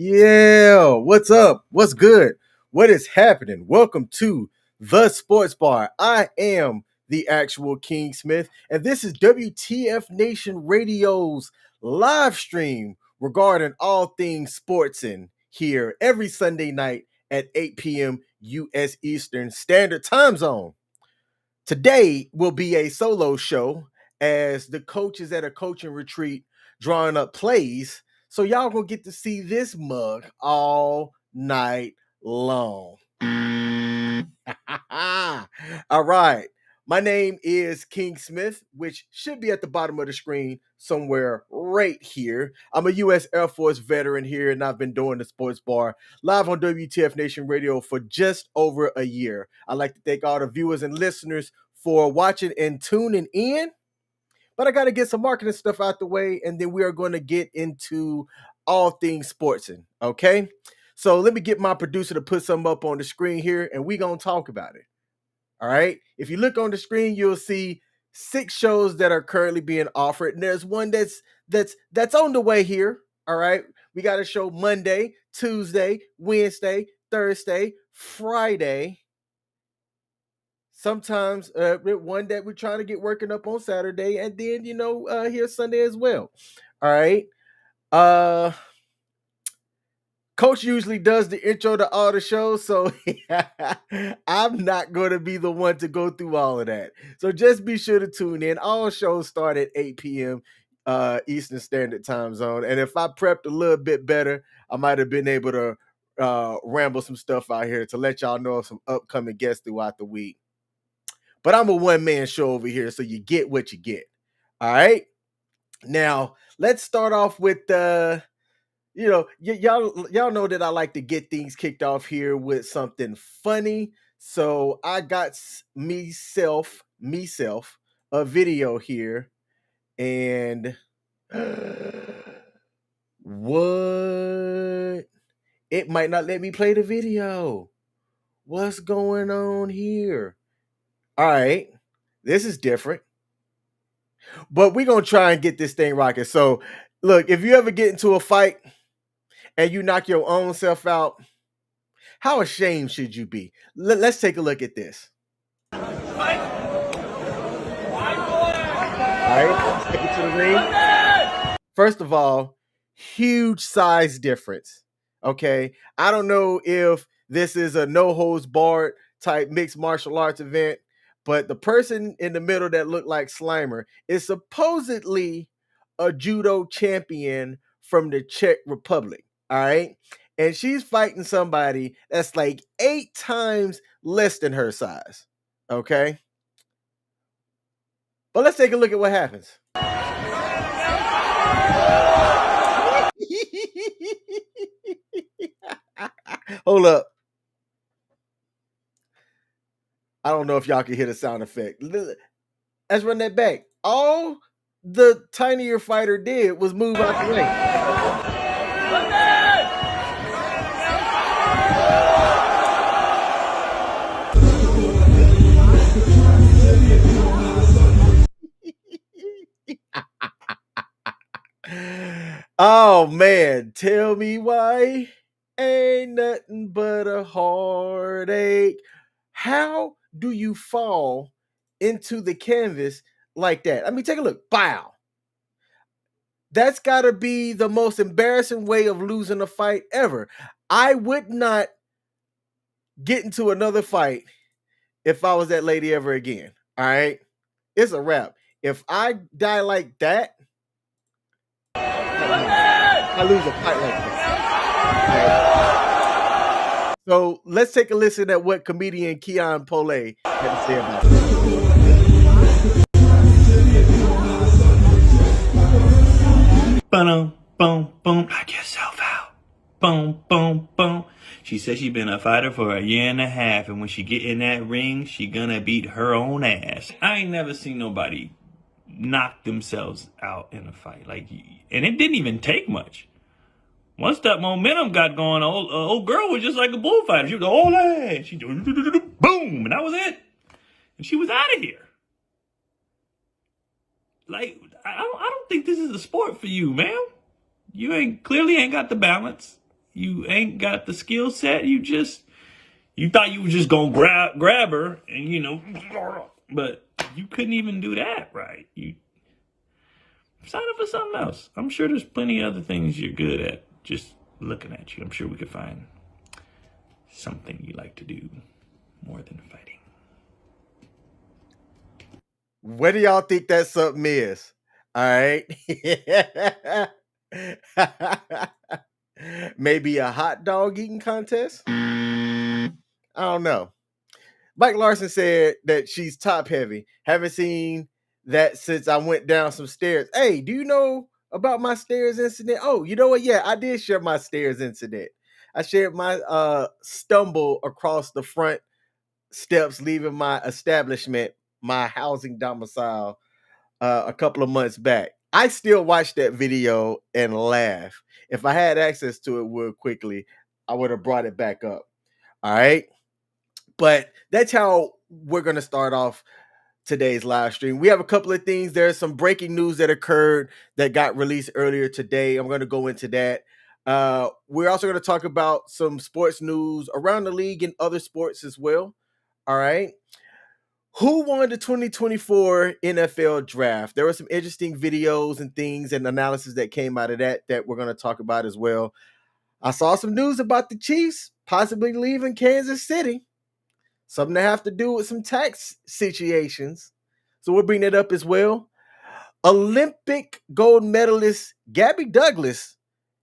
Yeah, what's up? What's good? What is happening? Welcome to the Sports Bar. I am the actual King Smith, and this is WTF Nation Radio's live stream regarding all things sportsing here every Sunday night at 8 p.m. U.S. Eastern Standard Time Zone. Today will be a solo show as the coach is at a coaching retreat drawing up plays. So y'all gonna get to see this mug all night long. All right. My name is King Smith, which should be at the bottom of the screen somewhere right here. I'm a U.S. Air Force veteran here, and I've been doing the Sports Bar live on WTF Nation Radio for just over a year. I'd like to thank all the viewers and listeners for watching and tuning in. But I got to get some marketing stuff out the way, and then we are going to get into all things sportsing, okay? So let me get my producer to put something up on the screen here, and we're going to talk about it. All right. If you look on the screen, you'll see 6 shows that are currently being offered. And there's one that's on the way here. All right. We got a show Monday, Tuesday, Wednesday, Thursday, Friday. Sometimes one that we're trying to get working up on Saturday, and then here's Sunday as well. All right. Coach usually does the intro to all the shows, so I'm not going to be the one to go through all of that. So just be sure to tune in. All shows start at 8 p.m. Eastern Standard Time Zone. And if I prepped a little bit better, I might have been able to ramble some stuff out here to let y'all know of some upcoming guests throughout the week. But I'm a one-man show over here, so you get what you get. All right? Now, let's start off with y'all know that I like to get things kicked off here with something funny. So I got myself a video here, and what? It might not let me play the video. What's going on here? All right, this is different, but we're gonna try and get this thing rocking. So, look, if you ever get into a fight and you knock your own self out, how ashamed should you be? Let's take a look at this. All right, let's take it to the ring. First of all, huge size difference. Okay, I don't know if this is a no holds barred type mixed martial arts event, but the person in the middle that looked like Slimer is supposedly a judo champion from the Czech Republic. All right. And she's fighting somebody that's like 8 times less than her size. Okay. But let's take a look at what happens. Hold up. I don't know if y'all can hear the sound effect. Let's run that back. All the tinier fighter did was move out the way. Oh man, tell me why ain't nothing but a heartache. How do you fall into the canvas like that? I mean, take a look. Bow. That's got to be the most embarrassing way of losing a fight ever. I would not get into another fight if I was that lady ever again. All right? It's a wrap. If I die like that, I lose a fight like this. Right. So let's take a listen at what comedian Keon Pole had to say about it. Boom, boom, boom, knock yourself out. Boom, boom, boom. She said she been a fighter for a year and a half, and when she get in that ring, she gonna beat her own ass. I ain't never seen nobody knock themselves out in a fight. And it didn't even take much. Once that momentum got going, old girl was just like a bullfighter. She was all that. She boom, and that was it. And she was out of here. Like, I don't think this is a sport for you, man. You clearly ain't got the balance. You ain't got the skill set. You thought you were just gonna grab her and but you couldn't even do that right. You sign up for something else. I'm sure there's plenty of other things you're good at. Just looking at you, I'm sure we could find something you like to do more than fighting. What do y'all think that something is? All right. Maybe a hot dog eating contest? I don't know. Mike Larson said that she's top heavy. Haven't seen that since I went down some stairs. Hey, do you know about my stairs incident? Oh, you know what? Yeah, I did share my stairs incident. I shared my stumble across the front steps leaving my establishment, my housing domicile, a couple of months back. I still watch that video and laugh. If I had access to it real quickly, I would have brought it back up. All right. But that's how we're going to start off today's live stream. We have a couple of things. There's some breaking news that occurred that got released earlier today. I'm going to go into that. We're also going to talk about some sports news around the league and other sports as well. All right. Who won the 2024 NFL draft? There were some interesting videos and things and analysis that came out of that we're going to talk about as well. I saw some news about the Chiefs possibly leaving Kansas City. Something to have to do with some tax situations. So we'll bring that up as well. Olympic gold medalist Gabby Douglas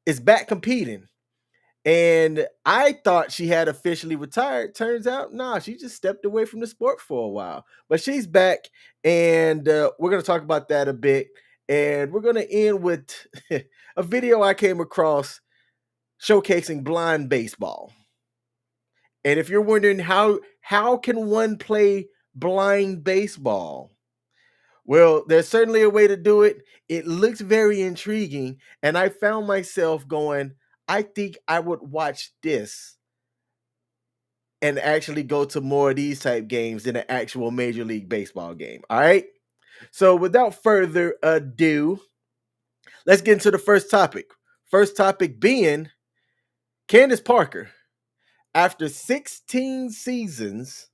is back competing. And I thought she had officially retired. Turns out, nah, she just stepped away from the sport for a while. But she's back, and we're going to talk about that a bit. And we're going to end with a video I came across showcasing blind baseball. And if you're wondering how can one play blind baseball? Well, there's certainly a way to do it. It looks very intriguing, and I found myself going, I think I would watch this and actually go to more of these type games than an actual Major League Baseball game. All right. So without further ado, let's get into the first topic. First topic being Candace Parker. After 16 seasons,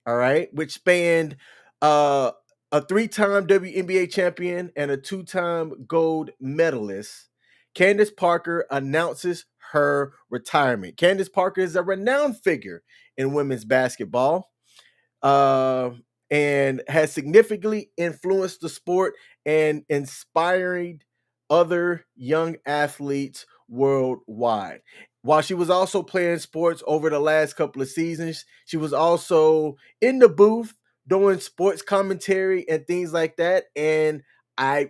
all right, which spanned a 3-time WNBA champion and a 2-time gold medalist, Candace Parker announces her retirement. Candace Parker is a renowned figure in women's basketball and has significantly influenced the sport and inspiring other young athletes worldwide. While she was also playing sports over the last couple of seasons, she was also in the booth doing sports commentary and things like that. And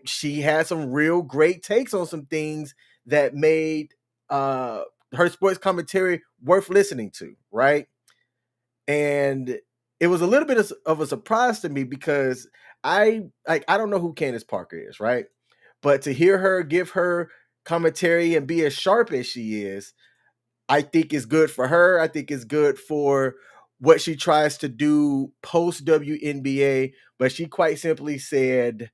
she had some real great takes on some things that made her sports commentary worth listening to, right? And it was a little bit of a surprise to me because I don't know who Candace Parker is, right? But to hear her give her commentary and be as sharp as she is, I think is good for her. I think it's good for what she tries to do post WNBA. But she quite simply said,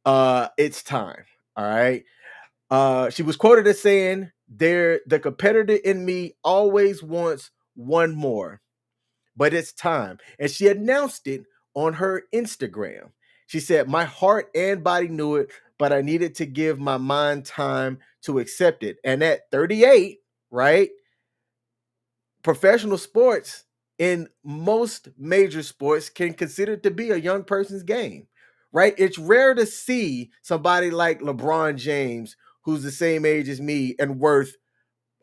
it's time. All right. She was quoted as saying, the competitor in me always wants one more, but it's time. And she announced it on her Instagram. She said, my heart and body knew it, but I needed to give my mind time to accept it. And at 38, right? Professional sports in most major sports can consider to be a young person's game, right? It's rare to see somebody like LeBron James, who's the same age as me and worth,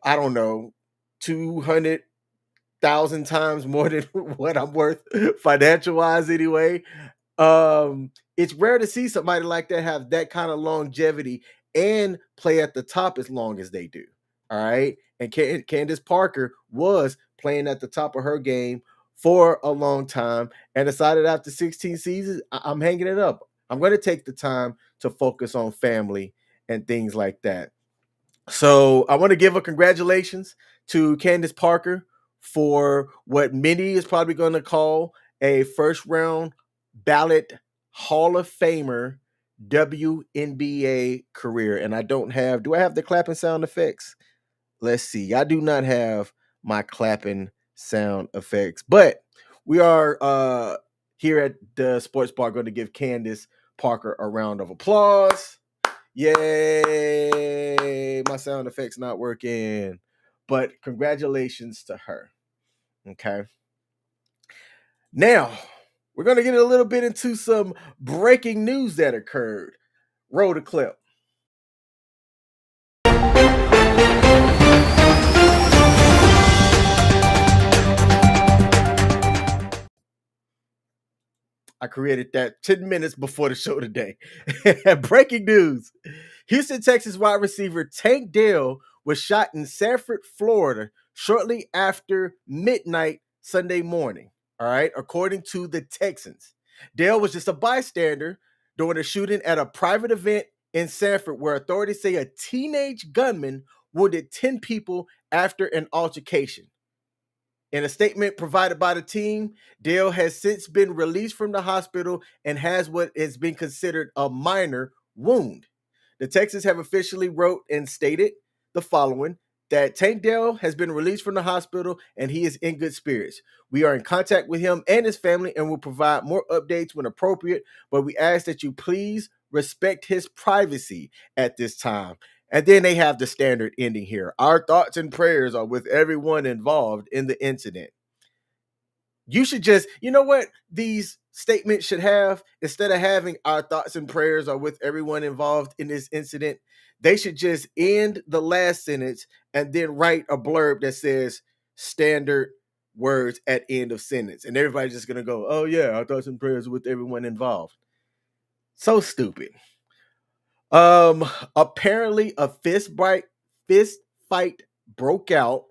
I don't know, 200,000 times more than what I'm worth financial wise anyway. It's rare to see somebody like that have that kind of longevity and play at the top as long as they do. All right. And Candace Parker was playing at the top of her game for a long time and decided after 16 seasons, I'm hanging it up. I'm going to take the time to focus on family and things like that. So I want to give a congratulations to Candace Parker for what many is probably going to call a first round ballot Hall of Famer WNBA career. And do I have the clapping sound effects? let's see. I do not have my clapping sound effects, but we are here at the sports bar going to give Candace Parker a round of applause. Yay! My sound effects not working, but congratulations to her. Okay. Now we're going to get a little bit into some breaking news that occurred. Roll the clip. I created that 10 minutes before the show today. Breaking news. Houston, Texas wide receiver Tank Dell was shot in Sanford, Florida shortly after midnight Sunday morning. All right, according to the Texans. Dell was just a bystander during a shooting at a private event in Sanford where authorities say a teenage gunman wounded 10 people after an altercation. In a statement provided by the team, Dale has since been released from the hospital and has what has been considered a minor wound. The Texans have officially wrote and stated the following: that Tank Dell has been released from the hospital and he is in good spirits. We are in contact with him and his family and will provide more updates when appropriate, but we ask that you please respect his privacy at this time. And then they have the standard ending here. Our thoughts and prayers are with everyone involved in the incident. You should just, you know what these statements should have? Instead of having our thoughts and prayers are with everyone involved in this incident, they should just end the last sentence and then write a blurb that says standard words at end of sentence. And everybody's just going to go, oh, yeah, our thoughts and prayers are with everyone involved. So stupid. Apparently a fist fight broke out,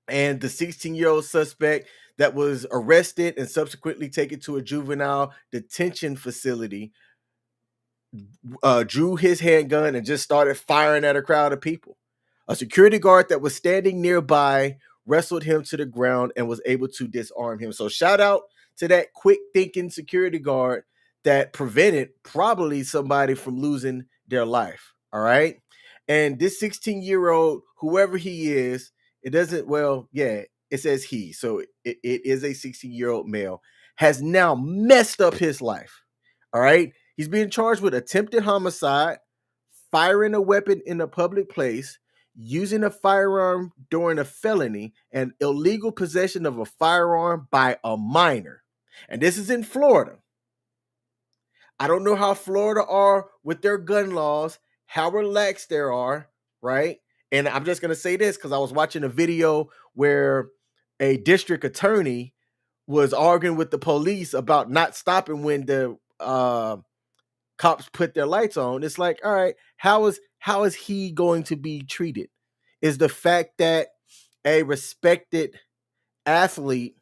and the 16-year-old suspect that was arrested and subsequently taken to a juvenile detention facility drew his handgun and just started firing at a crowd of people. A security guard that was standing nearby wrestled him to the ground and was able to disarm him. So shout out to that quick thinking security guard that prevented probably somebody from losing their life. All right. And this 16-year-old, whoever he is, it doesn't, well, yeah, it says he. So it is a 16-year-old male, has now messed up his life. All right. He's being charged with attempted homicide, firing a weapon in a public place, using a firearm during a felony, and illegal possession of a firearm by a minor. And this is in Florida. I don't know how Florida are with their gun laws, how relaxed there are, right? And I'm just going to say this because I was watching a video where a district attorney was arguing with the police about not stopping when the cops put their lights on. It's like, all right, how is he going to be treated? Is the fact that a respected athlete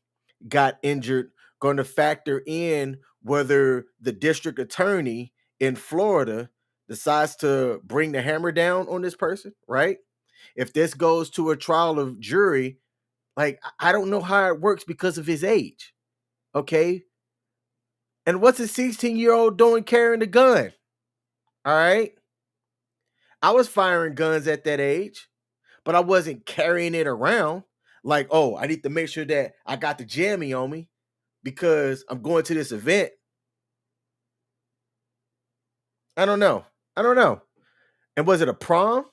got injured going to factor in whether the district attorney in Florida decides to bring the hammer down on this person, right? If this goes to a trial of jury, like, I don't know how it works because of his age. Okay. And what's a 16-year-old doing carrying a gun? All right. I was firing guns at that age, but I wasn't carrying it around like, oh, I need to make sure that I got the jammy on me because I'm going to this event. I don't know. And was it a prom?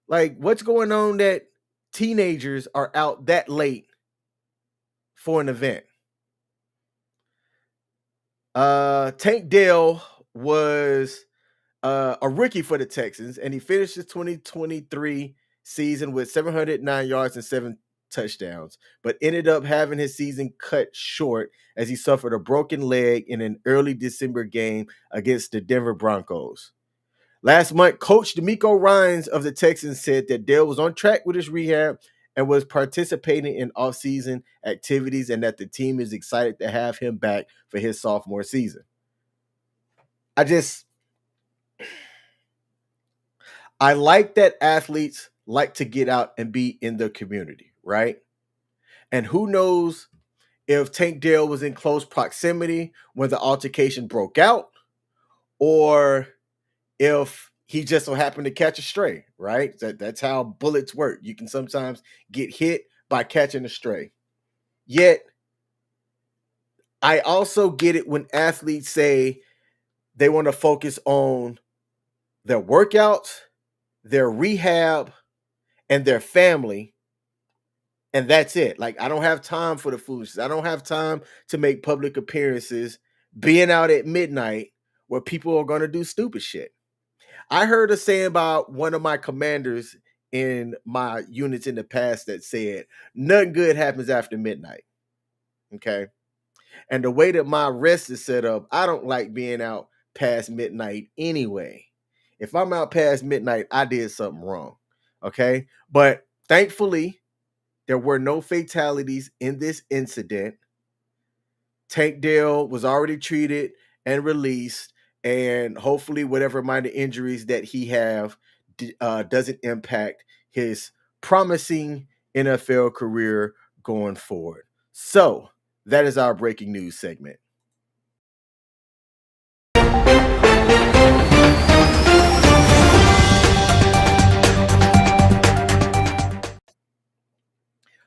Like, what's going on that teenagers are out that late for an event? Tank Dell was a rookie for the Texans, and he finished his 2023 season with 709 yards and 7 touchdowns, but ended up having his season cut short as he suffered a broken leg in an early December game against the Denver Broncos. Last month, Coach DeMeco Ryans of the Texans said that Dale was on track with his rehab and was participating in offseason activities, and that the team is excited to have him back for his sophomore season. I like that athletes like to get out and be in the community, right? And who knows if Tank Dell was in close proximity when the altercation broke out, or if He just so happened to catch a stray, right? That's how bullets work. You can sometimes get hit by catching a stray. Yet, I also get it when athletes say they want to focus on their workouts, their rehab, and their family. And that's it. Like, I don't have time for the foolishness. I don't have time to make public appearances, being out at midnight where people are going to do stupid shit. I heard a saying about one of my commanders in my units in the past that said, nothing good happens after midnight. Okay. And the way that my rest is set up, I don't like being out past midnight anyway. If I'm out past midnight, I did something wrong. Okay. But thankfully, there were no fatalities in this incident. Tank Dell was already treated and released, and hopefully whatever minor injuries that he have doesn't impact his promising NFL career going forward. So that is our breaking news segment.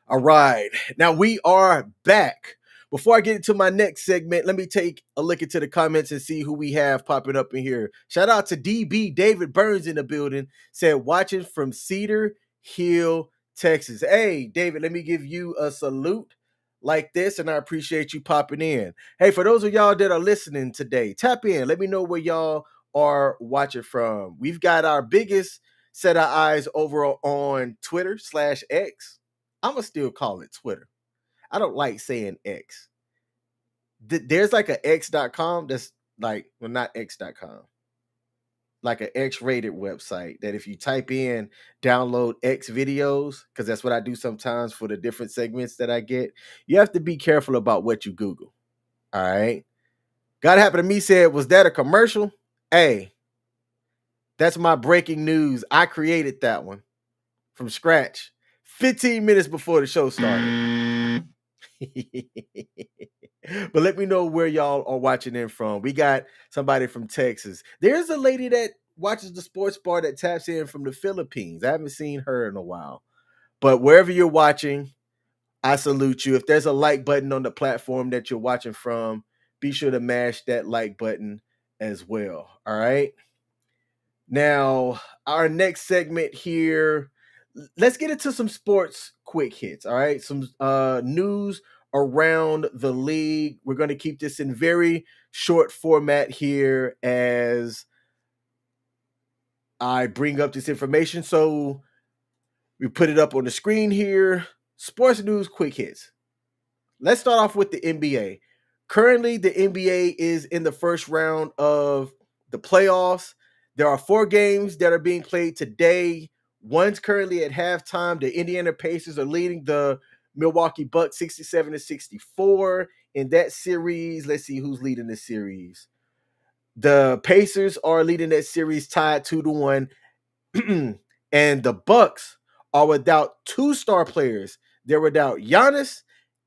All right. Now we are back. Before I get into my next segment, let me take a look into the comments and see who we have popping up in here. Shout out to DB David Burns in the building. Said watching from Cedar Hill, Texas. Hey, David, let me give you a salute like this, and I appreciate you popping in. Hey, for those of y'all that are listening today, tap in. Let me know where y'all are watching from. We've got our biggest set of eyes over on Twitter/X. I'm going to still call it Twitter. I don't like saying X. There's like a X.com that's like, well, not X.com, like an X-rated website that if you type in download X videos, because that's what I do sometimes for the different segments that I get, you have to be careful about what you Google. All right. Gotta happen to me said, was that a commercial? Hey, that's my breaking news. I created that one from scratch 15 minutes before the show started. But let me know where y'all are watching in from. We got somebody from Texas. There's a lady that watches the sports bar that taps in from the Philippines. I haven't seen her in a while. But wherever you're watching, I salute you. If there's a like button on the platform that you're watching from, be sure to mash that like button as well. All right. Now, our next segment here, let's get into some sports quick hits. All right. Some news around the league. We're going to keep this in very short format here as I bring up this information. So we put it up on the screen here. Sports news quick hits. Let's start off with the NBA. Currently, the NBA is in the first round of the playoffs. There are 4 games that are being played today. One's currently at halftime. The Indiana Pacers are leading the Milwaukee Bucks 67-64. In that series, let's see who's leading the series. The Pacers are leading that series tied 2-1. And the Bucks are without 2 star players. They're without Giannis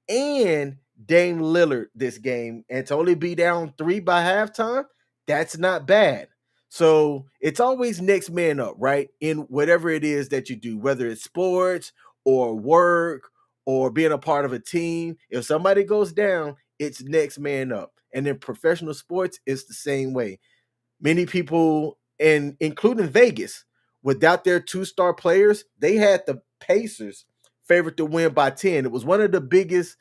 and Dame Lillard this game, and to only be down 3 by halftime, that's not bad. So it's always next man up, right? In whatever it is that you do, whether it's sports or work or being a part of a team. If somebody goes down, it's next man up. And in professional sports, it's the same way. Many people, and including Vegas, without their 2 star players, they had the Pacers favored to win by 10. It was one of the biggest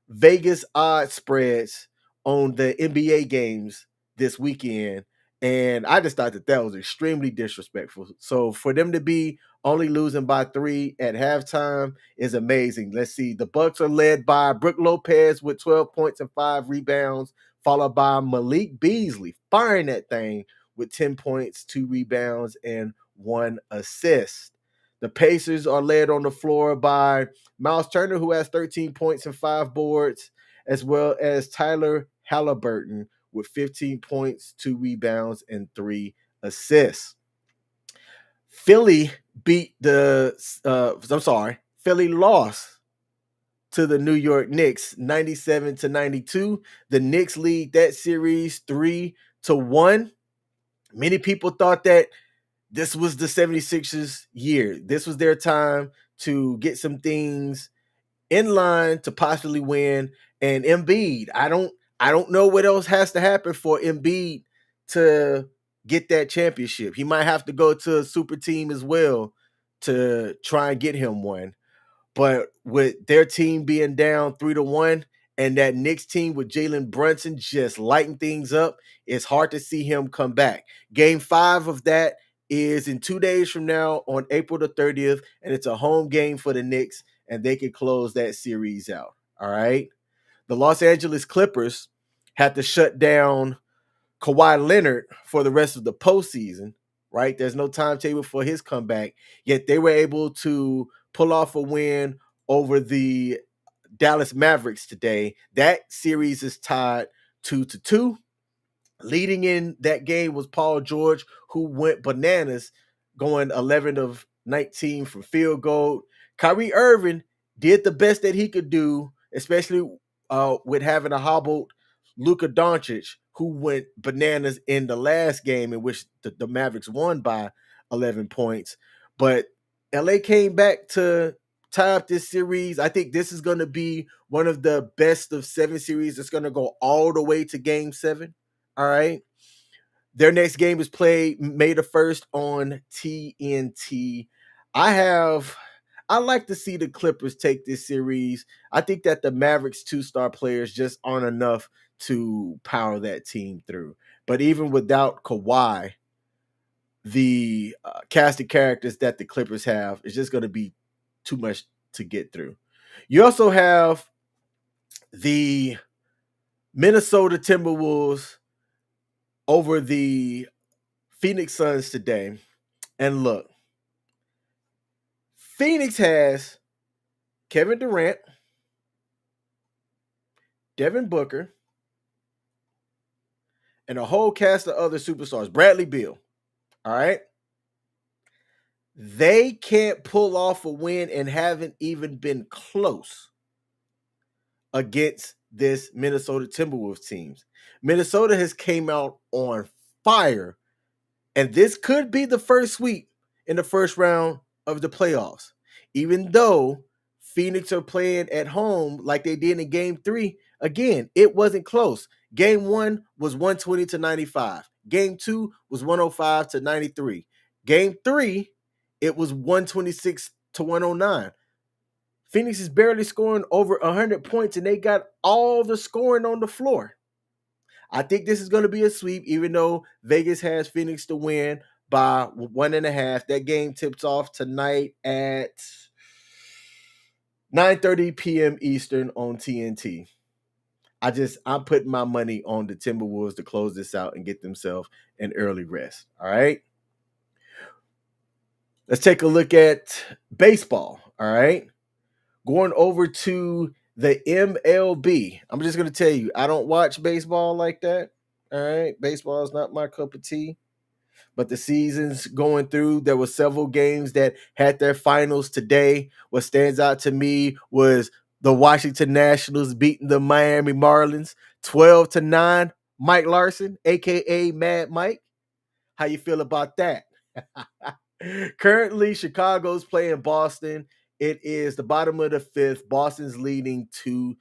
Vegas odds spreads on the NBA games this weekend. And I just thought that was extremely disrespectful. So for them to be only losing by 3 at halftime is amazing. Let's see. The Bucks are led by Brook Lopez with 12 points and 5 rebounds, followed by Malik Beasley firing that thing with 10 points, 2 rebounds, and 1 assist. The Pacers are led on the floor by Miles Turner, who has 13 points and 5 boards, as well as Tyler Halliburton with 15 points, 2 rebounds, and 3 assists. Philly Philly lost to the New York Knicks 97-92. The Knicks lead that series 3-1. Many people thought that this was the 76ers year. This was their time to get some things in line to possibly win. And Embiid, I don't know what else has to happen for Embiid to get that championship. He might have to go to a super team as well to try and get him one. But with their team being down 3-1 and that Knicks team with Jalen Brunson just lighting things up, it's hard to see him come back. Game 5 of that is in 2 days from now on April the 30th, and it's a home game for the Knicks, and they can close that series out. All right. The Los Angeles Clippers had to shut down Kawhi Leonard for the rest of the postseason, right? There's no timetable for his comeback, yet they were able to pull off a win over the Dallas Mavericks today. That series is tied 2-2. Leading in that game was Paul George, who went bananas, going 11 of 19 from field goal. Kyrie Irving did the best that he could do, especially with having a hobbled Luka Doncic, who went bananas in the last game in which the Mavericks won by 11 points. But LA came back to tie up this series. I think this is going to be one of the best of 7 series. It's going to go all the way to game 7. All right. Their next game is played May the 1st on TNT. I like to see the Clippers take this series. I think that the Mavericks 2-star players just aren't enough to power that team through. But even without Kawhi, the cast of characters that the Clippers have is just going to be too much to get through. You also have the Minnesota Timberwolves over the Phoenix Suns today. And look, Phoenix has Kevin Durant, Devin Booker, and a whole cast of other superstars. Bradley Beal. All right. They can't pull off a win and haven't even been close against this Minnesota Timberwolves teams. Minnesota has came out on fire, and this could be the first sweep in the first round of the playoffs. Even though Phoenix are playing at home like they did in game 3, again, it wasn't close. Game 1 was 120-95. Game 2 was 105-93. Game 3, it was 126-109. Phoenix is barely scoring over 100 points, and they got all the scoring on the floor. I think this is going to be a sweep, even though Vegas has Phoenix to win by 1.5. That game tips off tonight at 9:30 p.m. Eastern on TNT. I'm putting my money on the Timberwolves to close this out and get themselves an early rest. All right. Let's take a look at baseball. All right. Going over to the MLB. I'm just going to tell you, I don't watch baseball like that. All right. Baseball is not my cup of tea. But the season's going through. There were several games that had their finals today. What stands out to me was the Washington Nationals beating the Miami Marlins 12-9. Mike Larson, a.k.a. Mad Mike. How you feel about that? Currently, Chicago's playing Boston. It is the bottom of the 5th. Boston's leading 2-0.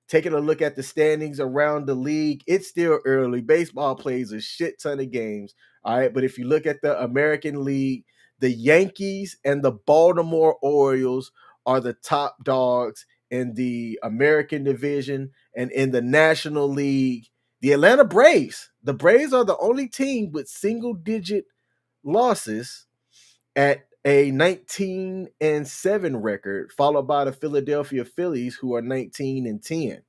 Taking a look at the standings around the league, it's still early. Baseball plays a shit ton of games. All right. But if you look at the American League, the Yankees and the Baltimore Orioles are the top dogs in the American division. And in the National League, the Atlanta Braves. The Braves are the only team with single-digit losses at a 19-7 record, followed by the Philadelphia Phillies, who are 19-10.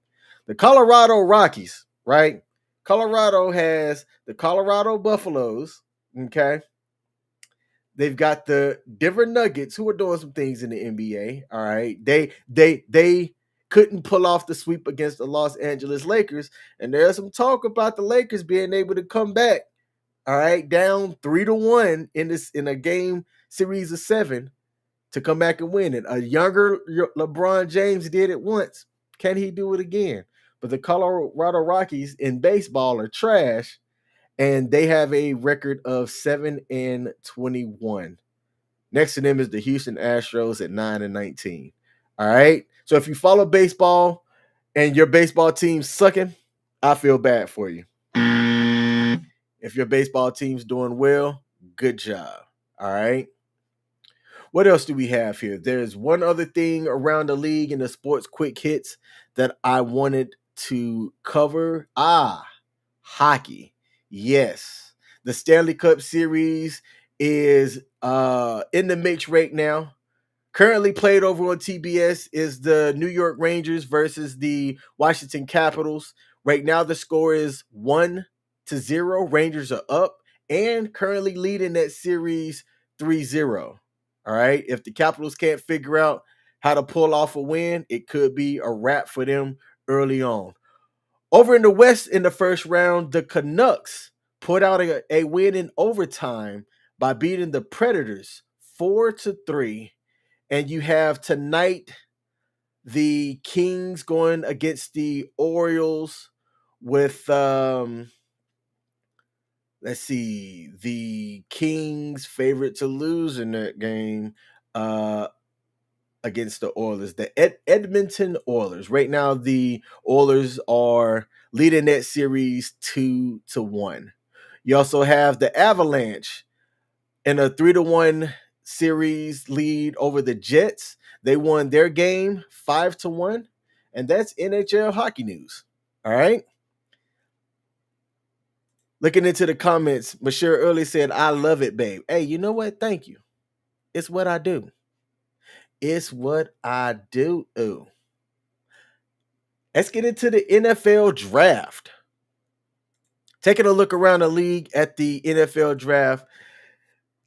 The Colorado Rockies, right? Colorado has the Colorado Buffaloes, okay? They've got the Denver Nuggets, who are doing some things in the NBA, all right? They couldn't pull off the sweep against the Los Angeles Lakers, and there's some talk about the Lakers being able to come back, all right, down 3-1 in a game series of 7 to come back and win it. A younger LeBron James did it once. Can he do it again? But the Colorado Rockies in baseball are trash, and they have a record of 7-21. Next to them is the Houston Astros at 9-19. All right. So if you follow baseball and your baseball team's sucking, I feel bad for you. If your baseball team's doing well, good job. All right. What else do we have here? There's one other thing around the league in the sports quick hits that I wanted to cover. Hockey. Yes. The Stanley Cup Series is in the mix right now. Currently played over on TBS is the New York Rangers versus the Washington Capitals. Right now the score is 1-0. Rangers are up and currently leading that series 3-0. All right. If the Capitals can't figure out how to pull off a win, it could be a wrap for them early on. Over in the West in the first round, the Canucks put out a win in overtime by beating the Predators 4-3. And you have tonight the Kings going against the Orioles with let's see, the Kings favorite to lose in that game against the Oilers, the Edmonton Oilers. Right now, the Oilers are leading that series 2-1. You also have the Avalanche in a 3-1 series lead over the Jets. They won their game 5-1, and that's NHL hockey news. All right. Looking into the comments, Monsieur Early said, "I love it, babe." Hey, you know what? Thank you. It's what I do. It's what I do. Ooh. Let's get into the NFL draft. Taking a look around the league at the NFL draft.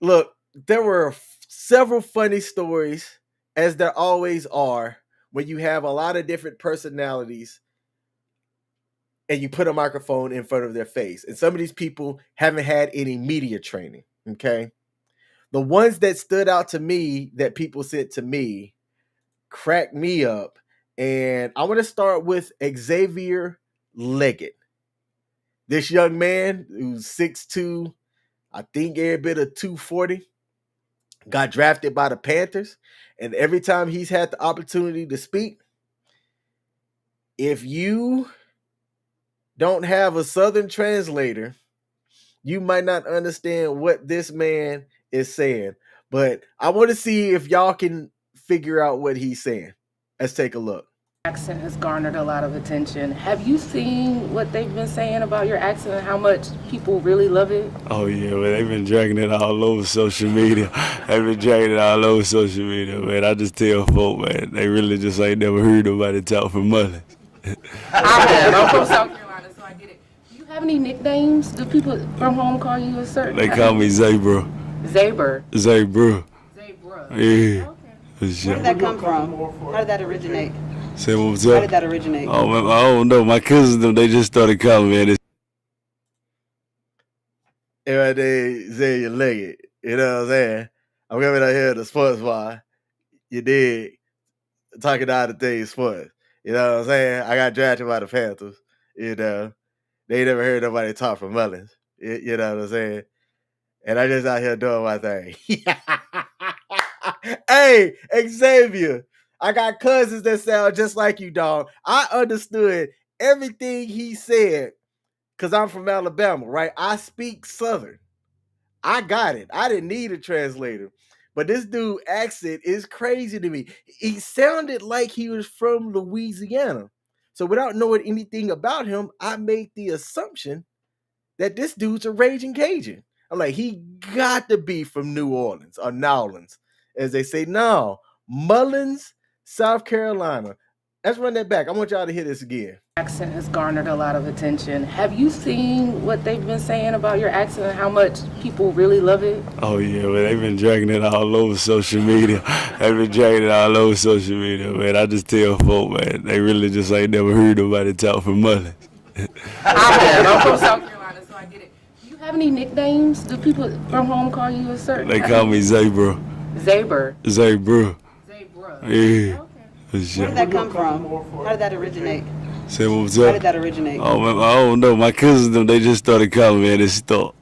Look, there were several funny stories, as there always are, when you have a lot of different personalities and you put a microphone in front of their face. And some of these people haven't had any media training, okay? The ones that stood out to me that people sent to me cracked me up. And I want to start with Xavier Leggett. This young man who's 6'2", I think every bit of 240, got drafted by the Panthers. And every time he's had the opportunity to speak, if you don't have a Southern translator, you might not understand what this man is saying. But I want to see if y'all can figure out what he's saying. Let's take a look. Accent has garnered a lot of attention. Have you seen what they've been saying about your accent and how much people really love it? Oh, yeah, man. They've been dragging it all over social media. Man. I just tell folk, man, they really just ain't never heard nobody talk from Mullins. I have. I'm from South Carolina, so I get it. Do you have any nicknames? Do people from home call you a certain? They call me Zaybro. Zaybro. Zaybro. Zaybro. Yeah. Okay. Where did that come from? How did that originate? Say what was How up? did that originate? Oh, man, I don't know. My cousins, they just started calling me. Everybody say you leg it. You know what I'm saying? I'm coming out here to sports bar. You did talking out of things sports. You know what I'm saying? I got drafted by the Panthers. You know, they never heard nobody talk from Mullins. You know what I'm saying? And I just out here doing my thing. Hey, Xavier, I got cousins that sound just like you, dog. I understood everything he said because I'm from Alabama, right? I speak Southern. I got it. I didn't need a translator. But this dude accent is crazy to me. He sounded like he was from Louisiana. So without knowing anything about him, I made the assumption that this dude's a raging Cajun. I'm like, he got to be from New Orleans or Nowlands, as they say. No, Mullins, South Carolina. Let's run that back. I want y'all to hear this again. Accent has garnered a lot of attention. Have you seen what they've been saying about your accent and how much people really love it? Oh, yeah, man. They've been dragging it all over social media. Man. I just tell folk, man, they really just ain't never heard nobody talk from Mullins. I have. I'm from South Carolina, so I get it. Do you have any nicknames? Do people from home call you a certain? They call me Zaybro. Zaybro. Zaybro. Zaybro. Yeah. Okay. Where did that come from? How did that originate? Say what was How up? did that originate? Oh, man, I don't know. My cousins, them, they just started calling me and it's stuck.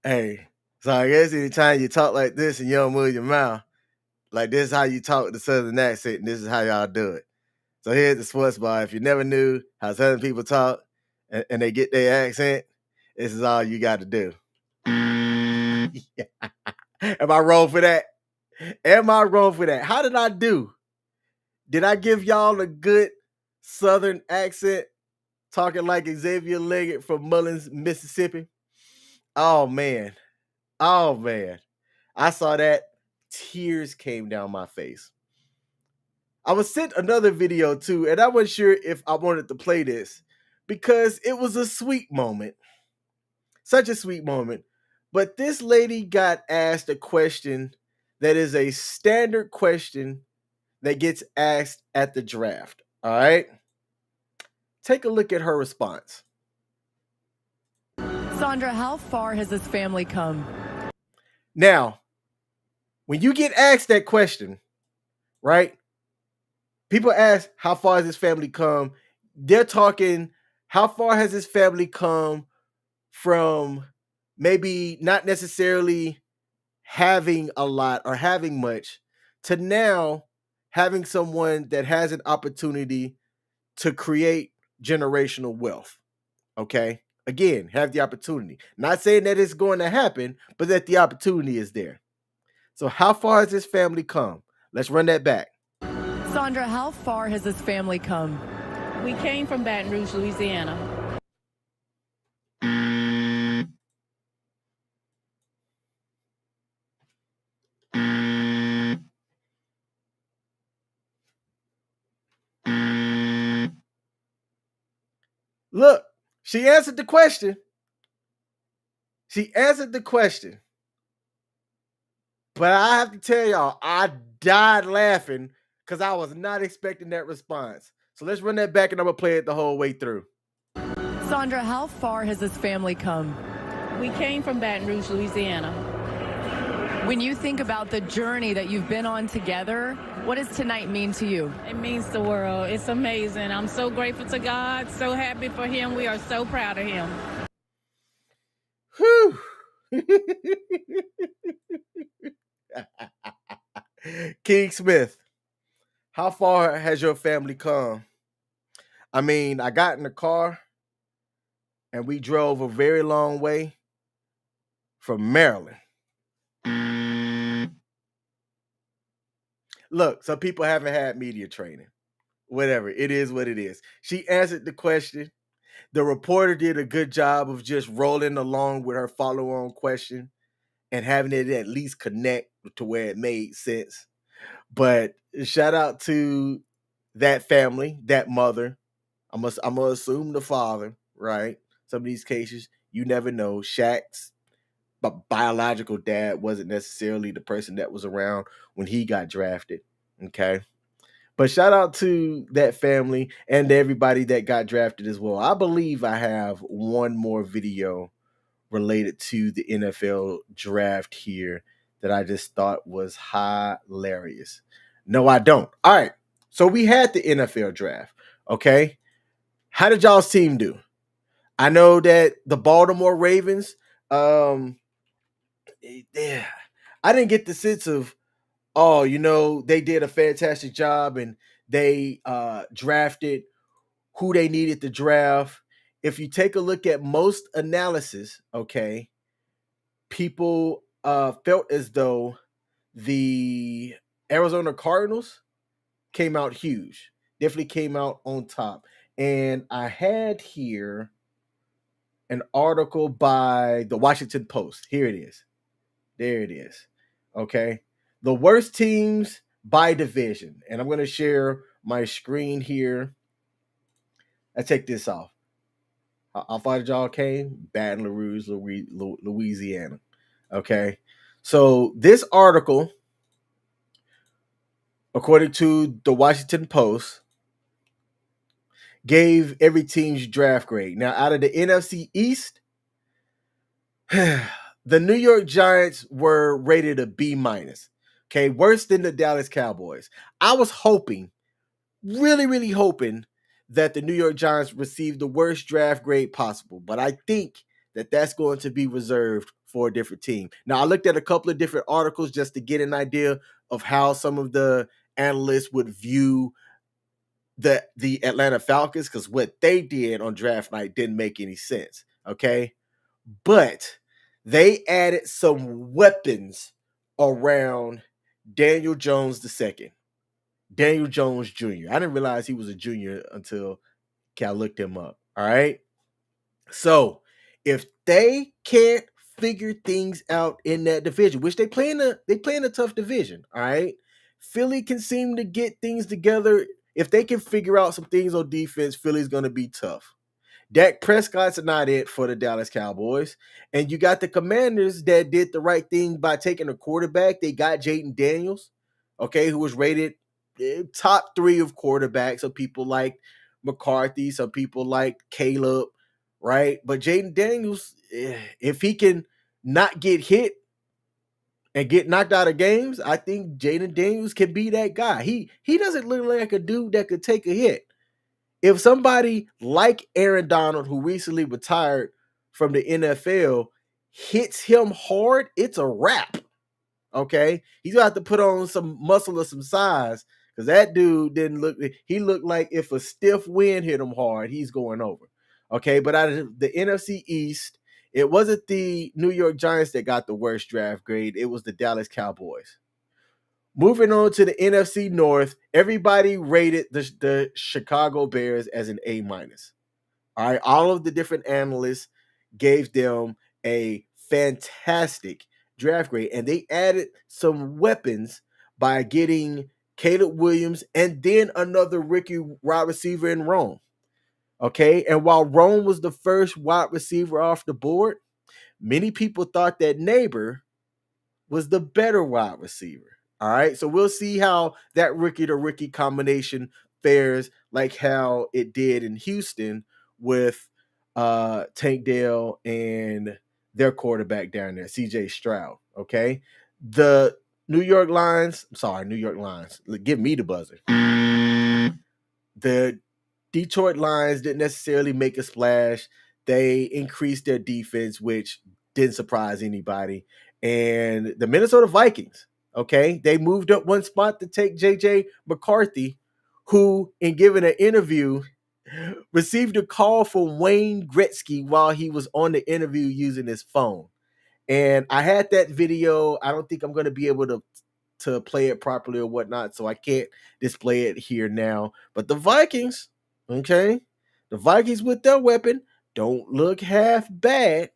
Hey, so I guess anytime you talk like this and you don't move your mouth, like this is how you talk with the Southern accent, and this is how y'all do it. So here's the sports bar. If you never knew how Southern people talk and they get their accent, this is all you got to do. Am I wrong for that? Am I wrong for that? How did I do? Did I give y'all a good Southern accent, talking like Xavier Leggett from Mullins, Mississippi? Oh, man. Oh, man. I saw that. Tears came down my face. I was sent another video too, and I wasn't sure if I wanted to play this because it was a sweet moment. Such a sweet moment. But this lady got asked a question that is a standard question that gets asked at the draft. All right? Take a look at her response. Sandra, how far has this family come? Now, when you get asked that question, right? People ask, how far has this family come? They're talking, how far has this family come from maybe not necessarily having a lot or having much to now having someone that has an opportunity to create generational wealth. Okay. Again, have the opportunity. Not saying that it's going to happen, but that the opportunity is there. So, how far has this family come? Let's run that back. Sandra, how far has this family come? We came from Baton Rouge, Louisiana. Look, she answered the question. She answered the question. But I have to tell y'all, I died laughing because I was not expecting that response. So let's run that back and I'm going to play it the whole way through. Sandra, how far has this family come? We came from Baton Rouge, Louisiana. When you think about the journey that you've been on together, what does tonight mean to you? It means the world. It's amazing. I'm so grateful to God, so happy for him. We are so proud of him. Whew. King Smith, how far has your family come? I mean, I got in the car and we drove a very long way from Maryland. Look, some people haven't had media training. Whatever, it is what it is. She answered the question. The reporter did a good job of just rolling along with her follow-on question and having it at least connect to where it made sense. But shout out to that family, that mother. I'm gonna assume the father, right? Some of these cases, you never know. Shaq's biological dad wasn't necessarily the person that was around when he got drafted. Okay. But shout out to that family and everybody that got drafted as well. I believe I have one more video related to the NFL draft here that I just thought was hilarious. No, I don't. All right. So we had the NFL draft. Okay. How did y'all's team do? I know that the Baltimore Ravens, yeah, I didn't get the sense of, oh, they did a fantastic job and they drafted who they needed to draft. If you take a look at most analysis, okay, people felt as though the Arizona Cardinals came out huge. Definitely came out on top. And I had here an article by the Washington Post. Here it is. There it is. Okay. The worst teams by division. And I'm going to share my screen here. Let's take this off. How far did y'all came? Baton Rouge, Louisiana. Okay. So this article, according to the Washington Post, gave every team's draft grade. Now, out of the NFC East, the New York Giants were rated a B-. Okay, worse than the Dallas Cowboys. I was hoping really, really hoping that the New York Giants receive the worst draft grade possible. But I think that that's going to be reserved for a different team. Now, I looked at a couple of different articles just to get an idea of how some of the analysts would view the Atlanta Falcons, because what they did on draft night didn't make any sense. Okay. But they added some weapons around Daniel Jones II. Daniel Jones Jr. I didn't realize he was a junior until I looked him up. All right. So if they can't figure things out in that division, which they play in a tough division, all right. Philly can seem to get things together. If they can figure out some things on defense, Philly's going to be tough. Dak Prescott's not it for the Dallas Cowboys. And you got the Commanders that did the right thing by taking a quarterback. They got Jaden Daniels, okay, who was rated top 3 of quarterbacks. Some people like McCarthy, some people like Caleb, right? But Jaden Daniels, if he can not get hit and get knocked out of games, I think Jaden Daniels can be that guy. He doesn't look like a dude that could take a hit. If somebody like Aaron Donald, who recently retired from the NFL, hits him hard, it's a wrap. Okay? He's going to have to put on some muscle or some size, because that dude he looked like if a stiff wind hit him hard, he's going over. Okay? But out of the NFC East, it wasn't the New York Giants that got the worst draft grade. It was the Dallas Cowboys. Moving on to the NFC North, everybody rated the Chicago Bears as an A-. All right, all of the different analysts gave them a fantastic draft grade, and they added some weapons by getting Caleb Williams and then another rookie wide receiver in Rome. Okay, and while Rome was the first wide receiver off the board, many people thought that Neighbor was the better wide receiver. All right, so we'll see how that rookie-to-rookie combination fares, like how it did in Houston with Tank Dell and their quarterback down there, C.J. Stroud. Okay, the New York Lions. Give me the buzzer. The Detroit Lions didn't necessarily make a splash. They increased their defense, which didn't surprise anybody. And the Minnesota Vikings, okay, they moved up one spot to take J.J. McCarthy, who, in giving an interview, received a call from Wayne Gretzky while he was on the interview using his phone. And I had that video. I don't think I'm going to be able to play it properly or whatnot, so I can't display it here now. But the Vikings, okay, the Vikings with their weapon don't look half bad.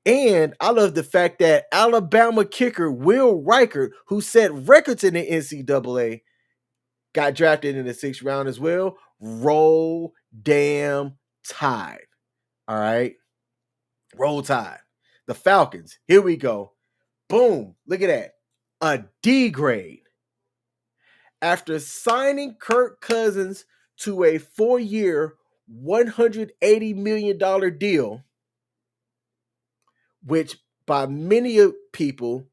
And I love the fact that Alabama kicker Will Reichert, who set records in the NCAA, got drafted in the 6th round as well. Roll damn Tide. All right. Roll Tide. The Falcons. Here we go. Boom. Look at that. A D grade. After signing Kirk Cousins to a 4-year, $180 million deal, which by many people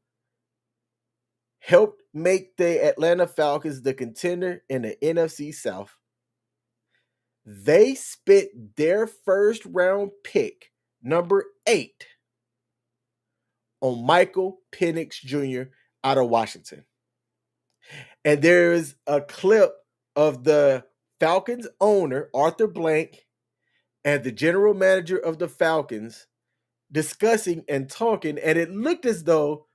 helped make the Atlanta Falcons the contender in the NFC South, they spent their first round pick, number 8, on Michael Penix Jr. out of Washington. And there's a clip of the Falcons owner, Arthur Blank, and the general manager of the Falcons discussing and talking, and it looked as though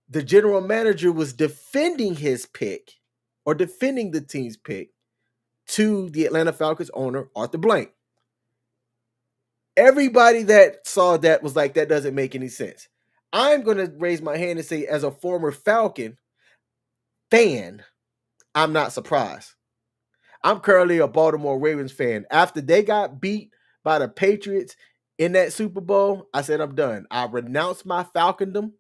the general manager was defending his pick or defending the team's pick to the Atlanta Falcons owner, Arthur Blank. Everybody that saw that was like, that doesn't make any sense. I'm going to raise my hand and say, as a former Falcon fan, I'm not surprised. I'm currently a Baltimore Ravens fan. After they got beat by the Patriots in that Super Bowl, I said, I'm done. I renounced my Falcondom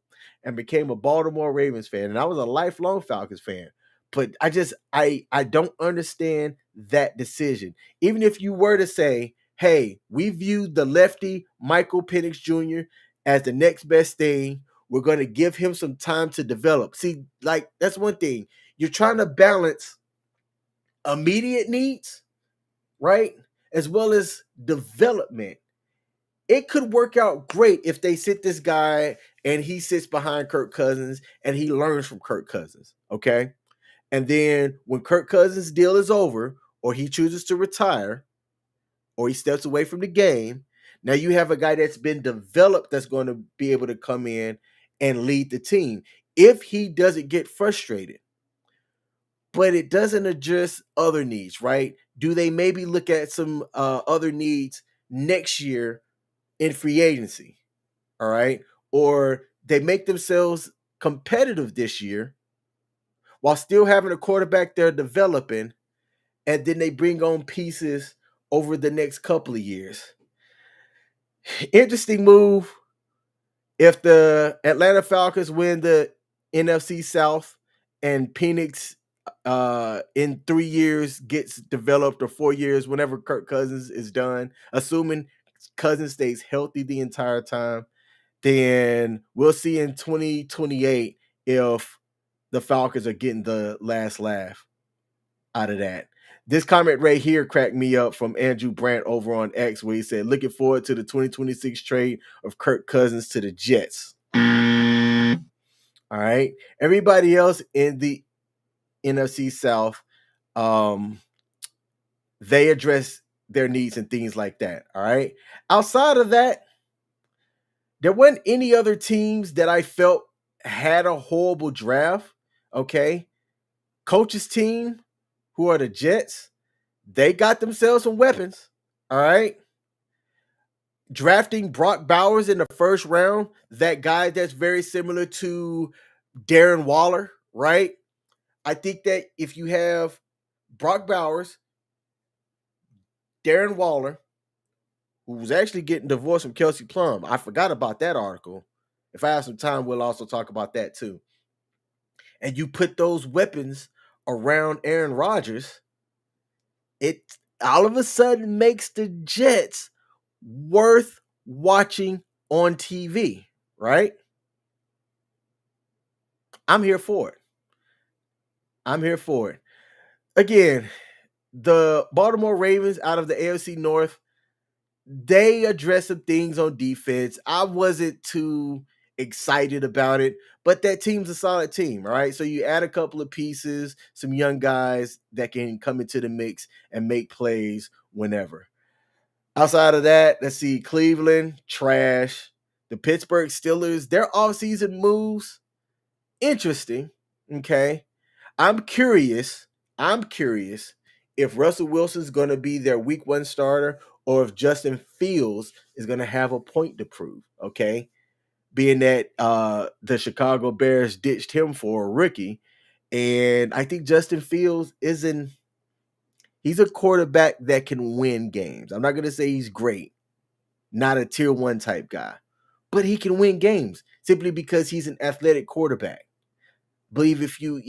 and became a Baltimore Ravens fan. And I was a lifelong Falcons fan. But I don't understand that decision. Even if you were to say, hey, we viewed the lefty Michael Penix Jr. as the next best thing, we're going to give him some time to develop. See, like, that's one thing. You're trying to balance immediate needs, right, as well as development, it could work out great if they sit this guy and he sits behind Kirk Cousins and he learns from Kirk Cousins, okay? And then when Kirk Cousins' deal is over or he chooses to retire or he steps away from the game, now you have a guy that's been developed that's going to be able to come in and lead the team. If he doesn't get frustrated, but it doesn't address other needs, right? Do they maybe look at some other needs next year in free agency? All right. Or they make themselves competitive this year while still having a quarterback they're developing, and then they bring on pieces over the next couple of years. Interesting move. If the Atlanta Falcons win the NFC South and Phoenix in 3 years gets developed, or 4 years, whenever Kirk Cousins is done, assuming Cousins stays healthy the entire time, then we'll see in 2028 if the Falcons are getting the last laugh out of that. This comment right here cracked me up from Andrew Brandt over on X, where he said, looking forward to the 2026 trade of Kirk Cousins to the Jets. All right. Everybody else in the NFC South, they address their needs and things like that. All right. Outside of that, there weren't any other teams that I felt had a horrible draft. Okay. Coach's team, who are the Jets, they got themselves some weapons. All right. Drafting Brock Bowers in the first round, that guy that's very similar to Darren Waller, right? I think that if you have Brock Bowers, Darren Waller, who was actually getting divorced from Kelsey Plum. I forgot about that article. If I have some time, we'll also talk about that too. And you put those weapons around Aaron Rodgers, it all of a sudden makes the Jets worth watching on TV, right? I'm here for it. I'm here for it. Again, the Baltimore Ravens out of the AFC North, they address some things on defense. I wasn't too excited about it, but that team's a solid team, all right? So you add a couple of pieces, some young guys that can come into the mix and make plays whenever. Outside of that, let's see, Cleveland, trash. The Pittsburgh Steelers, their offseason moves, interesting, okay? I'm curious if Russell Wilson's going to be their week 1 starter or if Justin Fields is going to have a point to prove, okay? Being that the Chicago Bears ditched him for a rookie. And I think Justin Fields he's a quarterback that can win games. I'm not going to say he's great, not a tier 1 type guy, but he can win games simply because he's an athletic quarterback. I believe if you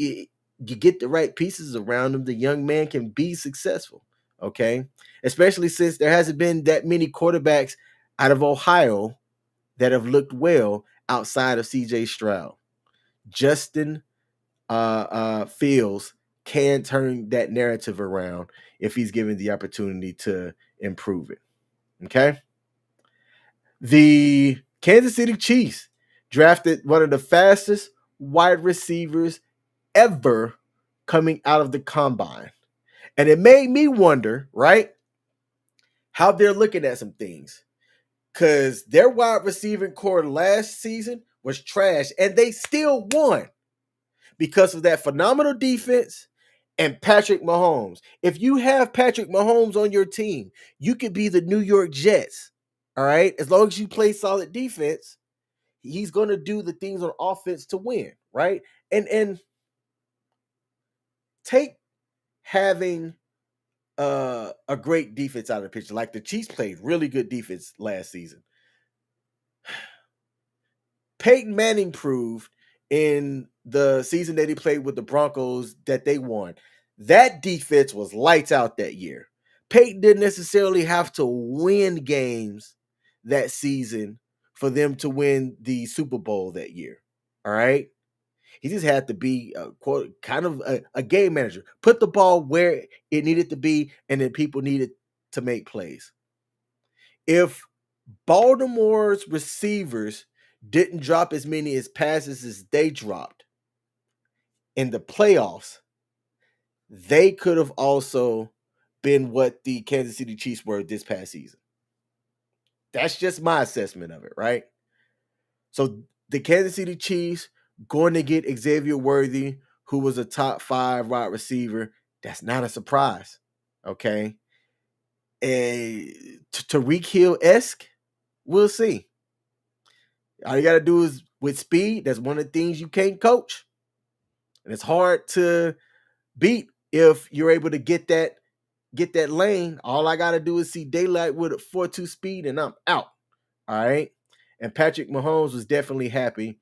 get the right pieces around him, the young man can be successful, okay? Especially since there hasn't been that many quarterbacks out of Ohio that have looked well outside of C.J. Stroud. Justin Fields can turn that narrative around if he's given the opportunity to improve it, okay? The Kansas City Chiefs drafted one of the fastest wide receivers ever coming out of the combine. And it made me wonder, right, how they're looking at some things. Because their wide receiving core last season was trash, and they still won because of that phenomenal defense and Patrick Mahomes. If you have Patrick Mahomes on your team, you could be the New York Jets, all right? As long as you play solid defense, he's going to do the things on offense to win, right? And take having a great defense out of the picture. Like the Chiefs played really good defense last season. Peyton Manning proved in the season that he played with the Broncos that they won. That defense was lights out that year. Peyton didn't necessarily have to win games that season for them to win the Super Bowl that year. All right. He just had to be kind of a game manager. Put the ball where it needed to be, and then people needed to make plays. If Baltimore's receivers didn't drop as many passes as they dropped in the playoffs, they could have also been what the Kansas City Chiefs were this past season. That's just my assessment of it, right? So the Kansas City Chiefs going to get Xavier Worthy, who was a top 5 wide receiver. That's not a surprise, okay? Tyreek Hill-esque, we'll see. All you got to do is with speed. That's one of the things you can't coach. And it's hard to beat if you're able to get that lane. All I got to do is see daylight with a 4.2 speed and I'm out. All right. And Patrick Mahomes was definitely happy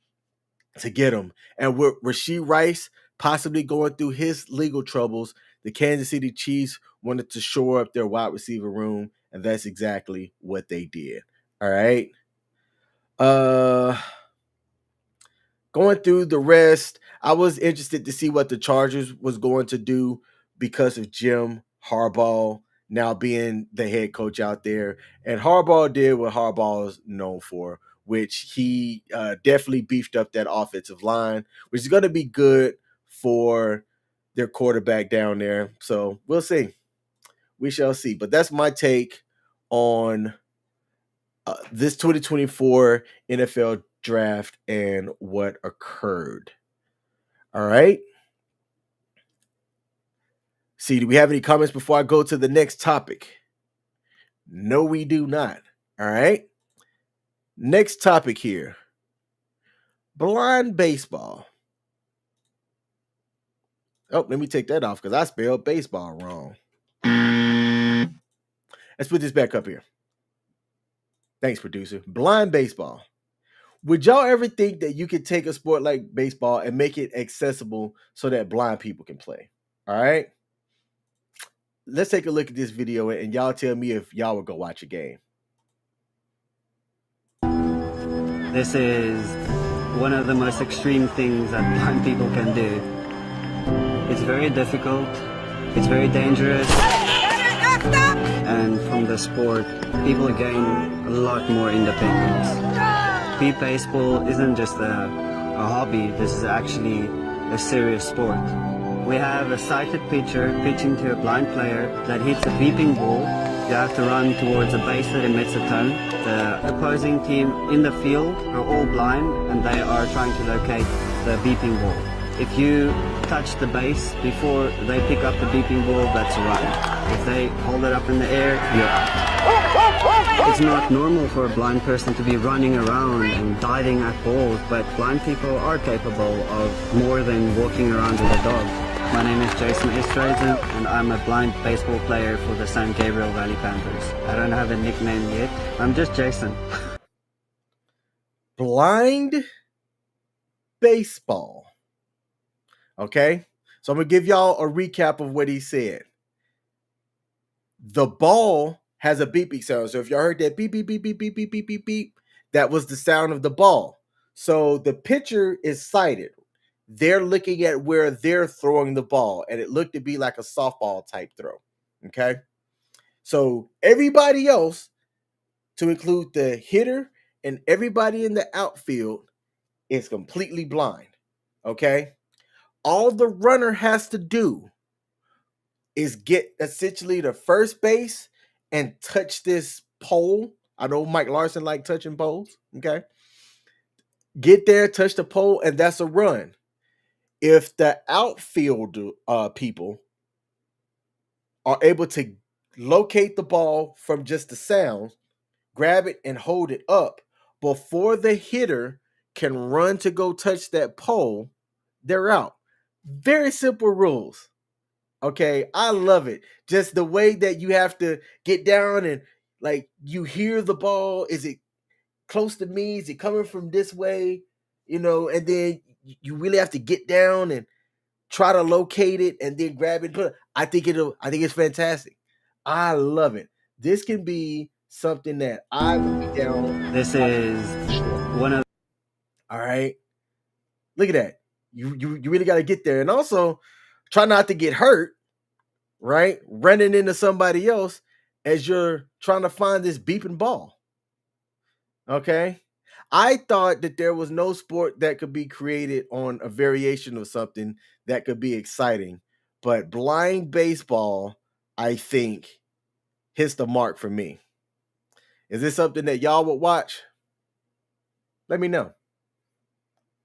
to get him. And with Rashee Rice possibly going through his legal troubles, the Kansas City Chiefs wanted to shore up their wide receiver room, and that's exactly what they did. All right. Going through the rest, I was interested to see what the Chargers was going to do because of Jim Harbaugh now being the head coach out there. And Harbaugh did what Harbaugh is known for, which he definitely beefed up that offensive line, which is going to be good for their quarterback down there. So we'll see. We shall see. But that's my take on this 2024 NFL draft and what occurred. All right. See, do we have any comments before I go to the next topic? No, we do not. All right. Next topic here. Blind baseball. Oh, let me take that off because I spelled baseball wrong. Let's put this back up here. Thanks, producer. Blind baseball. Would y'all ever think that you could take a sport like baseball and make it accessible so that blind people can play? All right. Let's take a look at this video and y'all tell me if y'all would go watch a game. This is one of the most extreme things that blind people can do. It's very difficult, it's very dangerous, and from the sport, people gain a lot more independence. Beat baseball isn't just a hobby, this is actually a serious sport. We have a sighted pitcher pitching to a blind player that hits a beeping ball. You have to run towards a base that emits a tone. The opposing team in the field are all blind and they are trying to locate the beeping ball. If you touch the base before they pick up the beeping ball, that's a run. If they hold it up in the air, you're out. It's not normal for a blind person to be running around and diving at balls, but blind people are capable of more than walking around with a dog. My name is Jason Estrazen, and I'm a blind baseball player for the San Gabriel Valley Panthers. I don't have a nickname yet. I'm just Jason. Blind baseball. Okay? So I'm going to give y'all a recap of what he said. The ball has a beeping sound. So if y'all heard that beep, beep, beep, beep, beep, beep, beep, beep, beep, that was the sound of the ball. So the pitcher is sighted. They're looking at where they're throwing the ball, and it looked to be like a softball type throw. Okay? So everybody else, to include the hitter and everybody in the outfield, is completely blind. Okay? All the runner has to do is get essentially the first base and touch this pole. I know Mike Larson liked touching poles. Okay? Get there, touch the pole, and that's a run. If the outfield people are able to locate the ball from just the sound, grab it and hold it up before the hitter can run to go touch that pole, they're out. Very simple rules. Okay, I love it. Just the way that you have to get down and like you hear the ball. Is it close to me? Is it coming from this way? You know, and then you really have to get down and try to locate it and then grab it. I think it's fantastic. I love it. This can be something that I would be down. This is one of... All right. Look at that. You really got to get there. And also try not to get hurt, right? Running into somebody else as you're trying to find this beeping ball. Okay. I thought that there was no sport that could be created on a variation of something that could be exciting. But blind baseball, I think, hits the mark for me. Is this something that y'all would watch? Let me know.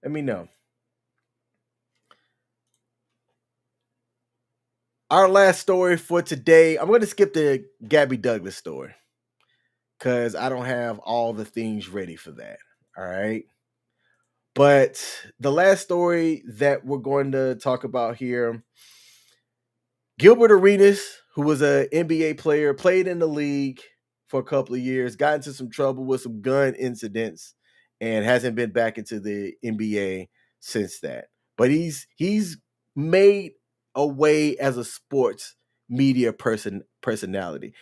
Let me know. Our last story for today, I'm going to skip the Gabby Douglas story because I don't have all the things ready for that. All right. But the last story that we're going to talk about here, Gilbert Arenas, who was an NBA player, played in the league for a couple of years, got into some trouble with some gun incidents, and hasn't been back into the NBA since that. But he's made a way as a sports media personality.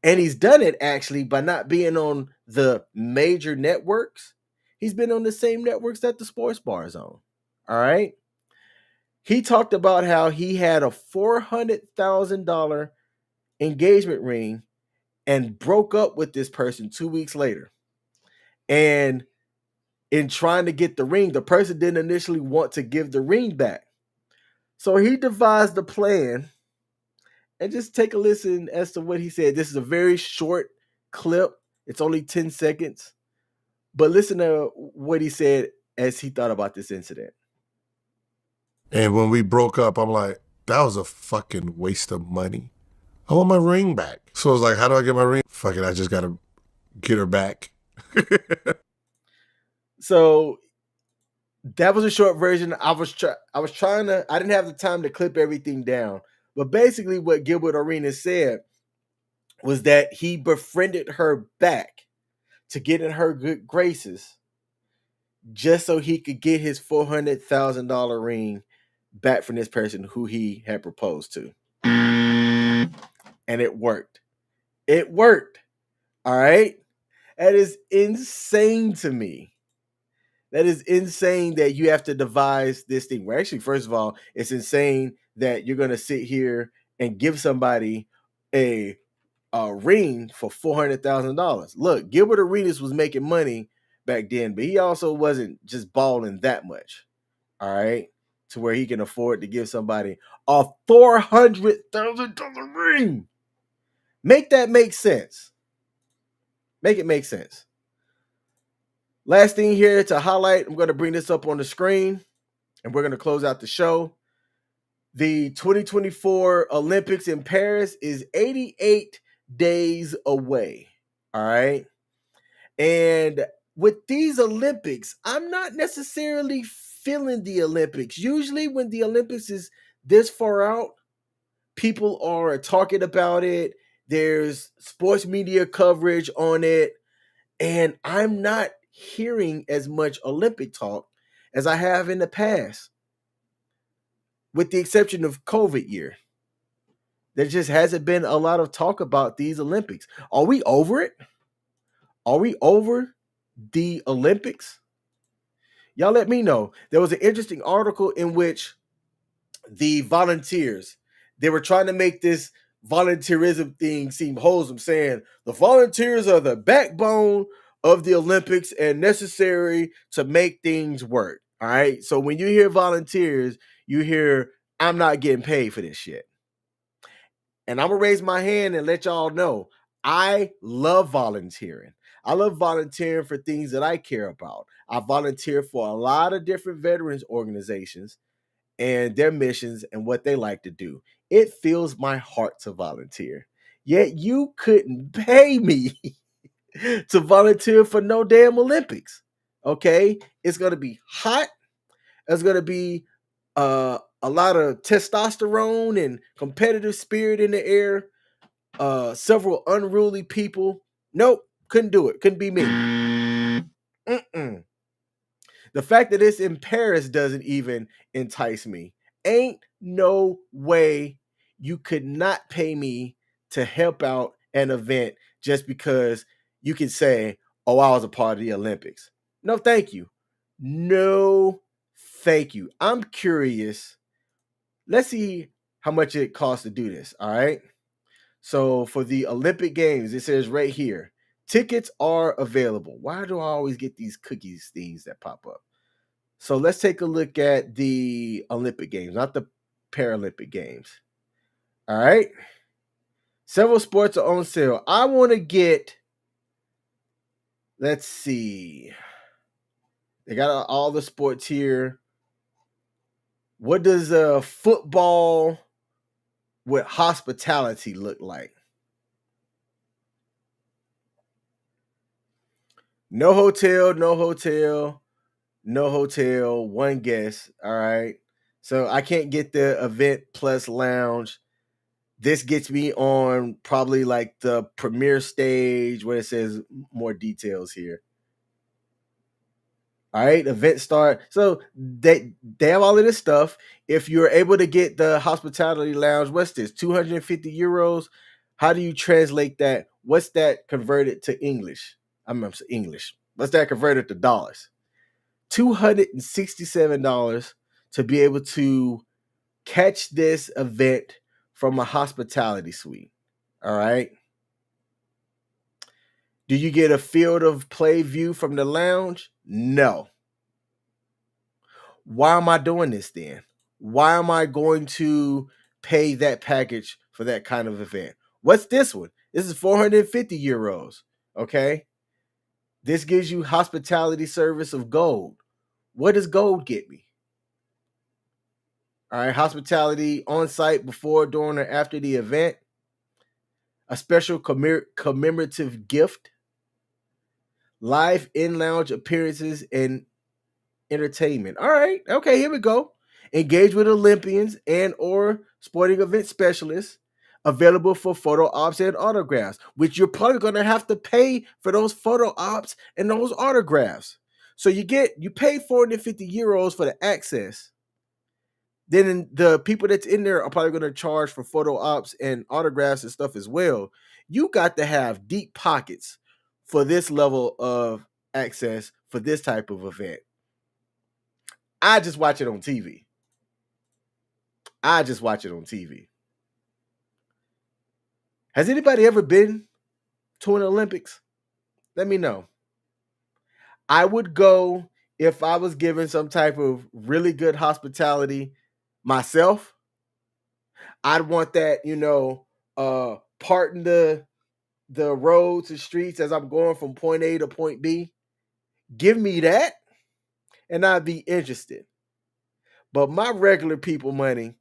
And he's done it actually by not being on the major networks. He's been on the same networks that the sports bar is on. All right. He talked about how he had a $400,000 engagement ring and broke up with this person 2 weeks later. And in trying to get the ring, the person didn't initially want to give the ring back. So he devised a plan. And just take a listen as to what he said. This is a very short clip. It's only 10 seconds. But listen to what he said as he thought about this incident. And when we broke up, I'm like, that was a fucking waste of money. I want my ring back. So I was like, how do I get my ring? Fuck it, I just got to get her back. So that was a short version. I was trying to, I didn't have the time to clip everything down. But basically what Gilbert Arenas said was that he befriended her back to get in her good graces just so he could get his $400,000 ring back from this person who he had proposed to. And it worked. It worked. All right. That is insane to me. That is insane that you have to devise this thing. Well, actually, first of all, it's insane that you're going to sit here and give somebody a ring for $400,000. Look, Gilbert Arenas was making money back then, but he also wasn't just balling that much. All right. To where he can afford to give somebody a $400,000 ring. Make that make sense. Make it make sense. Last thing here to highlight, I'm going to bring this up on the screen and we're going to close out the show. The 2024 Olympics in Paris is 88 days away. All right. And with these Olympics, I'm not necessarily feeling the Olympics. Usually when the Olympics is this far out, people are talking about it. There's sports media coverage on it. And I'm not hearing as much Olympic talk as I have in the past. With the exception of COVID year. There just hasn't been a lot of talk about these Olympics. Are we over it? Are we over the Olympics? Y'all let me know. There was an interesting article in which the volunteers, they were trying to make this volunteerism thing seem wholesome, saying the volunteers are the backbone of the Olympics and necessary to make things work. All right. So when you hear volunteers, you hear, I'm not getting paid for this shit. And I'm going to raise my hand and let y'all know, I love volunteering. I love volunteering for things that I care about. I volunteer for a lot of different veterans organizations and their missions and what they like to do. It fills my heart to volunteer. Yet you couldn't pay me to volunteer for no damn Olympics. Okay? It's going to be hot. It's going to be a lot of testosterone and competitive spirit in the air. Several unruly people. Nope, couldn't do it. Couldn't be me. The fact that it's in Paris doesn't even entice me. Ain't no way you could not pay me to help out an event just because you can say, oh, I was a part of the Olympics. No, thank you. No, Thank you. I'm curious. Let's see how much it costs to do this. All right. So for the Olympic Games, it says right here, tickets are available. Why do I always get these cookies things that pop up? So let's take a look at the Olympic Games, not the Paralympic Games. All right. Several sports are on sale. I want to get, let's see. They got all the sports here. What does football with hospitality look like? No hotel, no hotel, no hotel, one guest. All right. So I can't get the event plus lounge. This gets me on probably like the premiere stage where it says more details here. All right, event start. So they have all of this stuff. If you're able to get the hospitality lounge, what's this? 250 euros. How do you translate that? What's that converted to English? I'm English. What's that converted to dollars? $267 to be able to catch this event from a hospitality suite. All right. Do you get a field of play view from the lounge? No. Why am I doing this then? Why am I going to pay that package for that kind of event? What's this one? This is 450 euros. Okay. This gives you hospitality service of gold. What does gold get me? All right. Hospitality on site before, during, or after the event. A special commemorative gift. Live in-lounge appearances and entertainment. All right. Okay, here we go. Engage with Olympians and or sporting event specialists. Available for photo ops and autographs, which you're probably going to have to pay for those photo ops and those autographs. So you pay 450 euros for the access. Then the people that's in there are probably going to charge for photo ops and autographs and stuff as well. You got to have deep pockets for this level of access for this type of event. I just watch it on TV. Has anybody ever been to an Olympics? Let me know. I would go if I was given some type of really good hospitality myself. I'd want that, parting the roads and streets as I'm going from point A to point B. Give me that, and I'd be interested. But my regular people money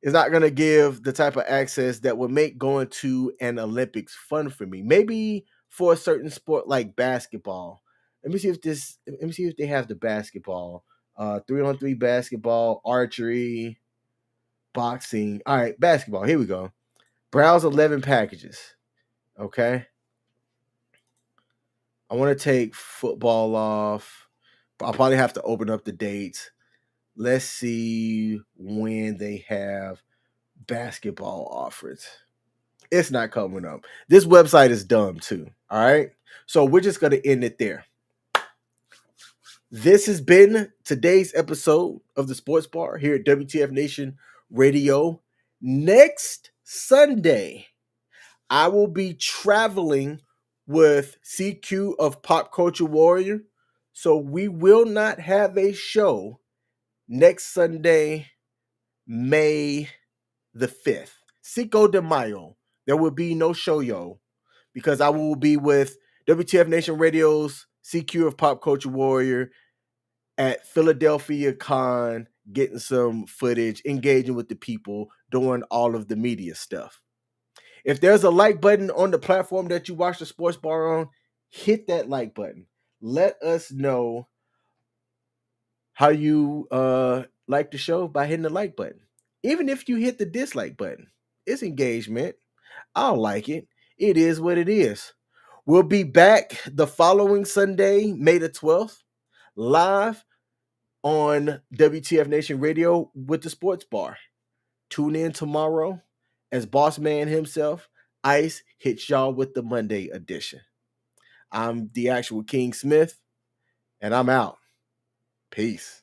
is not going to give the type of access that would make going to an Olympics fun for me. Maybe for a certain sport like basketball. Let me see if they have the basketball. 3-on-3 basketball, archery, boxing. All right, basketball. Here we go. Browse 11 packages. Okay. I want to take football off. I'll probably have to open up the dates. Let's see when they have basketball offers. It's not coming up. This website is dumb too. All right. So we're just going to end it there. This has been today's episode of the Sports Bar here at WTF Nation Radio. Next Sunday, I will be traveling with CQ of Pop Culture Warrior. So we will not have a show next Sunday, May the 5th. Cinco de Mayo. There will be no show, yo, because I will be with WTF Nation Radio's CQ of Pop Culture Warrior at Philadelphia Con, getting some footage, engaging with the people, doing all of the media stuff. If there's a like button on the platform that you watch the Sports Bar on, hit that like button. Let us know how you like the show by hitting the like button. Even if you hit the dislike button, it's engagement. I'll like it. It is what it is. We'll be back the following Sunday, May the 12th, live on WTF Nation Radio with the Sports Bar. Tune in tomorrow as Boss Man himself, Ice, hits y'all with the Monday edition. I'm the actual King Smith, and I'm out. Peace.